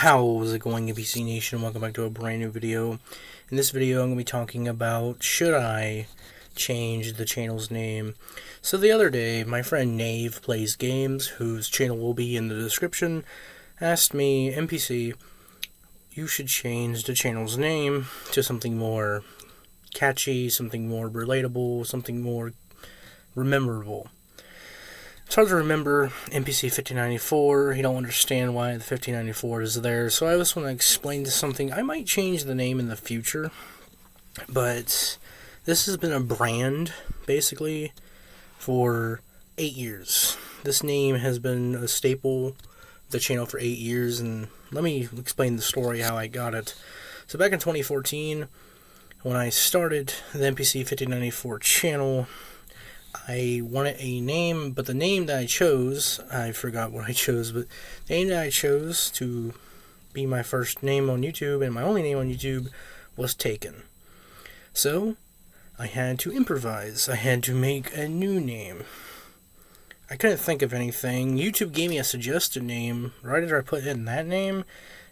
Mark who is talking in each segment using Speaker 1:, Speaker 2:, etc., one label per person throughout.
Speaker 1: How's it going, NPC Nation? Welcome back to a brand new video. In this video, I'm going to be talking about should I change the channel's name. So the other day, my friend Nave Plays Games, whose channel will be in the description, asked me, NPC, you should change the channel's name to something more catchy, something more relatable, something more rememberable. It's hard to remember NPC 5094. You don't understand why the 5094 is there. So I just want to explain to something. I might change the name in the future, but this has been a brand, basically, for 8 years. This name has been a staple of the channel for 8 years, and let me explain the story how I got it. So back in 2014, when I started the NPC 5094 channel, I wanted a name, but the name that I chose, I forgot what I chose, but the name that I chose to be my first name on YouTube and my only name on YouTube was taken. So, I had to improvise. I had to make a new name. I couldn't think of anything. YouTube gave me a suggested name right after I put in that name,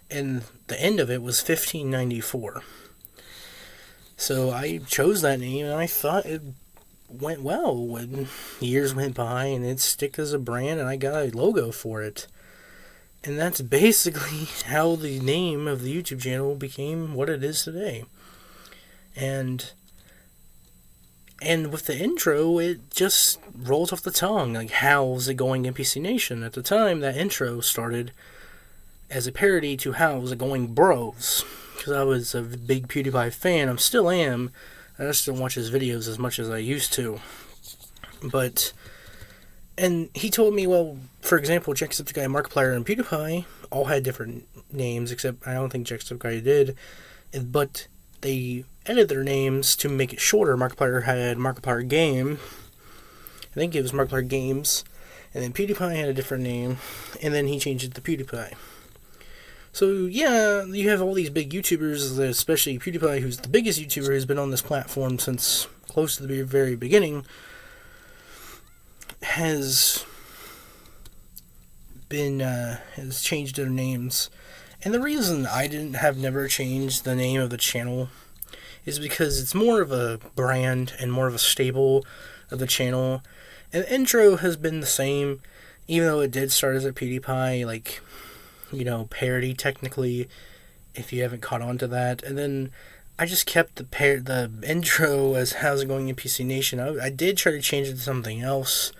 Speaker 1: and the end of it was 1594. So I chose that name, and I thought it went well when years went by, and it stuck as a brand, and I got a logo for it. And that's basically how the name of the YouTube channel became what it is today. And with the intro, it just rolls off the tongue. Like, how's it going, NPC Nation? At the time, that intro started as a parody to how's it going, bros? Because I was a big PewDiePie fan. I still am. I just don't watch his videos as much as I used to. And he told me, well, for example, Jacksepticeye, Markiplier, and PewDiePie all had different names, except I don't think Jacksepticeye did. But they edited their names to make it shorter. Markiplier had Markiplier Game. I think it was Markiplier Games. And then PewDiePie had a different name. And then he changed it to PewDiePie. So, yeah, you have all these big YouTubers, especially PewDiePie, who's the biggest YouTuber who's been on this platform since close to the very beginning, has changed their names. And the reason I have never changed the name of the channel is because it's more of a brand and more of a staple of the channel. And the intro has been the same, even though it did start as a PewDiePie, like, you know, parody technically, if you haven't caught on to that. And then I just kept the intro as how's it going, NPC Nation. I did try to change it to something else,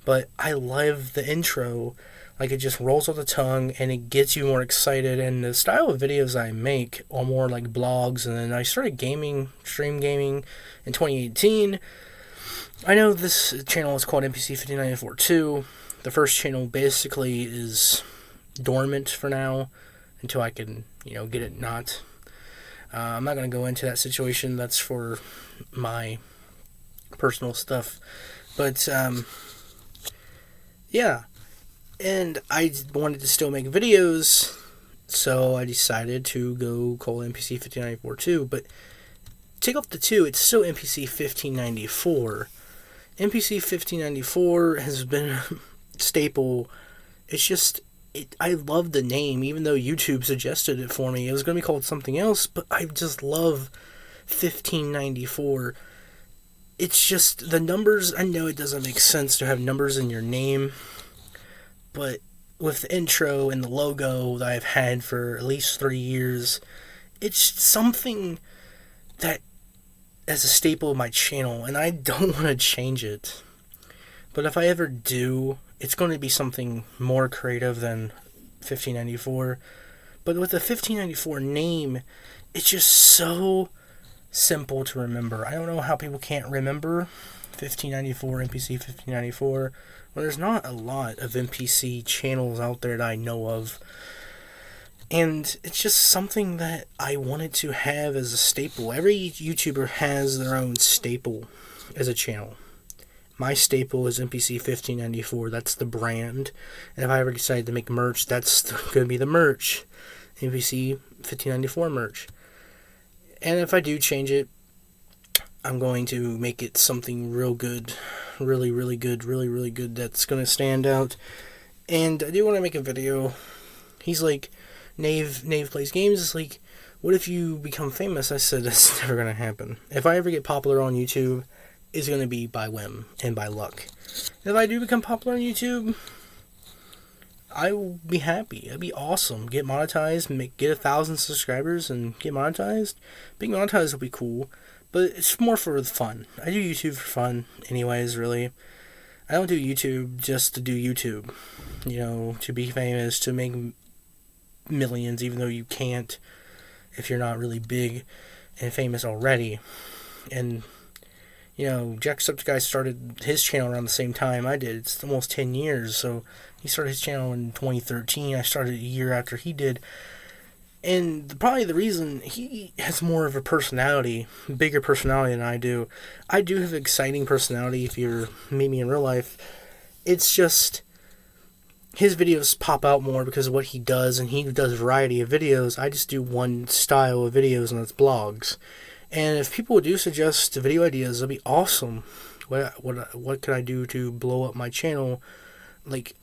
Speaker 1: but I love the intro. Like, it just rolls off the tongue and it gets you more excited. And the style of videos I make are more like blogs. And then I started stream gaming in 2018. I know this channel is called NPC 5094 too. The first channel basically is dormant for now until I can, get it not. I'm not going to go into that situation. That's for my personal stuff. But, yeah. And I wanted to still make videos, so I decided to go call NPC 5094 too. But take off the 2, it's still NPC 1594. NPC 1594 has been a staple. It's just, I love the name, even though YouTube suggested it for me. It was going to be called something else, but I just love 1594. It's just the numbers. I know it doesn't make sense to have numbers in your name, but with the intro and the logo that I've had for at least 3 years, it's something that is a staple of my channel, and I don't want to change it. But if I ever do, it's going to be something more creative than 1594. But with the 1594 name, it's just so simple to remember. I don't know how people can't remember 1594, NPC 1594. Well, there's not a lot of NPC channels out there that I know of. And it's just something that I wanted to have as a staple. Every YouTuber has their own staple as a channel. My staple is NPC 1594. That's the brand. And if I ever decide to make merch, that's going to be the merch. NPC 1594 merch. And if I do change it, I'm going to make it something real good. Really, really good. Really, really good. That's going to stand out. And I do want to make a video. He's like, Nave Plays Games. It's like, what if you become famous? I said, that's never going to happen. If I ever get popular on YouTube, it's going to be by whim and by luck. And if I do become popular on YouTube, I will be happy. It'd be awesome. Get monetized, get 1,000 subscribers and get monetized. Being monetized will be cool, but it's more for the fun. I do YouTube for fun anyways, really. I don't do YouTube just to do YouTube. You know, to be famous, to make millions, even though you can't if you're not really big and famous already. And, you know, Jacksepticeye started his channel around the same time I did. It's almost 10 years, so he started his channel in 2013. I started a year after he did. And probably the reason, he has more of a personality, bigger personality than I do. I do have an exciting personality if you meet me in real life. It's just, his videos pop out more because of what he does, and he does a variety of videos. I just do one style of videos, and that's blogs. And if people do suggest video ideas, that'd be awesome. What could I do to blow up my channel? Like,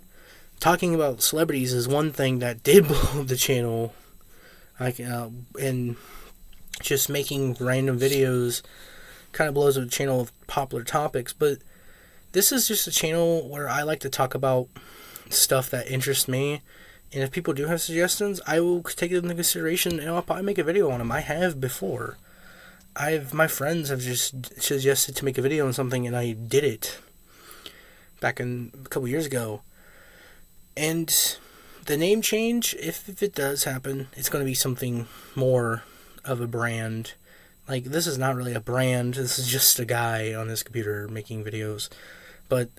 Speaker 1: talking about celebrities is one thing that did blow up the channel. And just making random videos kind of blows up the channel of popular topics. But this is just a channel where I like to talk about stuff that interests me, and if people do have suggestions, I will take it into consideration, and I'll probably make a video on them. I have before. My friends have just suggested to make a video on something, and I did it back a couple years ago. And the name change, if it does happen, it's going to be something more of a brand. Like, this is not really a brand, this is just a guy on his computer making videos. But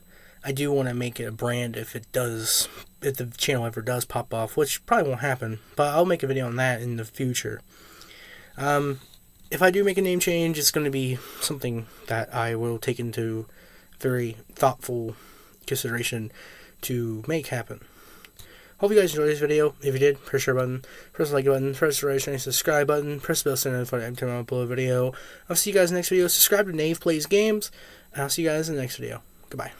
Speaker 1: I do want to make it a brand if the channel ever does pop off, which probably won't happen, but I'll make a video on that in the future. If I do make a name change, it's going to be something that I will take into very thoughtful consideration to make happen. Hope you guys enjoyed this video. If you did, press the share button, press the like button, press the right and subscribe button, press the bell so you're notified every time I upload a video. I'll see you guys in the next video. Subscribe to Nave Plays Games, and I'll see you guys in the next video. Goodbye.